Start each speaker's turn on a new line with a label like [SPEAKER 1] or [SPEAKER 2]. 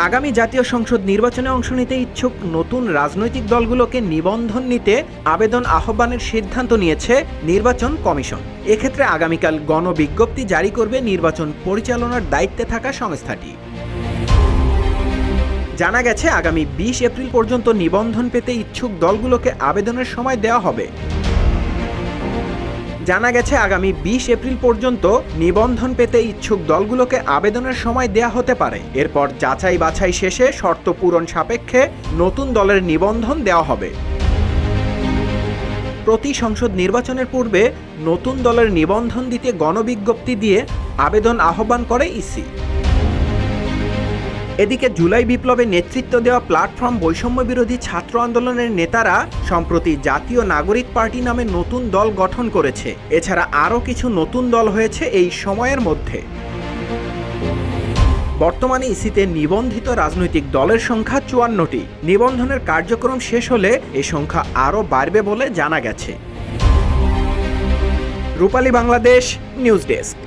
[SPEAKER 1] আগামী জাতীয় সংসদ নির্বাচনে অংশ নিতে ইচ্ছুক নতুন রাজনৈতিক দলগুলোকে নিবন্ধন নিতে আবেদন আহ্বানের সিদ্ধান্ত নিয়েছে নির্বাচন কমিশন। এক্ষেত্রে আগামীকাল গণবিজ্ঞপ্তি জারি করবে নির্বাচন পরিচালনার দায়িত্বে থাকা সংস্থাটি। জানা গেছে আগামী 20 এপ্রিল পর্যন্ত নিবন্ধন পেতে ইচ্ছুক দলগুলোকে আবেদনের সময় দেওয়া হবে। জানা গেছে আগামী 20 এপ্রিল পর্যন্ত নিবন্ধন পেতে ইচ্ছুক দলগুলোকে আবেদনের সময় দেয়া হতে পারে। এরপর যাচাই বাছাই শেষে শর্ত পূরণ সাপেক্ষে নতুন দলের নিবন্ধন দেওয়া হবে। প্রতি সংসদ নির্বাচনের পূর্বে নতুন দলের নিবন্ধন দিতে গণবিজ্ঞপ্তি দিয়ে আবেদন আহ্বান করে ইসি। এদিকে জুলাই বিপ্লবে নেতৃত্ব দেওয়া প্ল্যাটফর্ম বৈষম্য বিরোধী ছাত্র আন্দোলনের নেতারা সম্প্রতি জাতীয় নাগরিক পার্টি নামে নতুন দল গঠন করেছে। এছাড়া আরও কিছু নতুন দল হয়েছে এই সময়ের মধ্যে। বর্তমানে ইসিতে নিবন্ধিত রাজনৈতিক দলের সংখ্যা 54টি। নিবন্ধনের কার্যক্রম শেষ হলে এ সংখ্যা আরও বাড়বে বলে জানা গেছে। রূপালী বাংলাদেশ নিউজ ডেস্ক।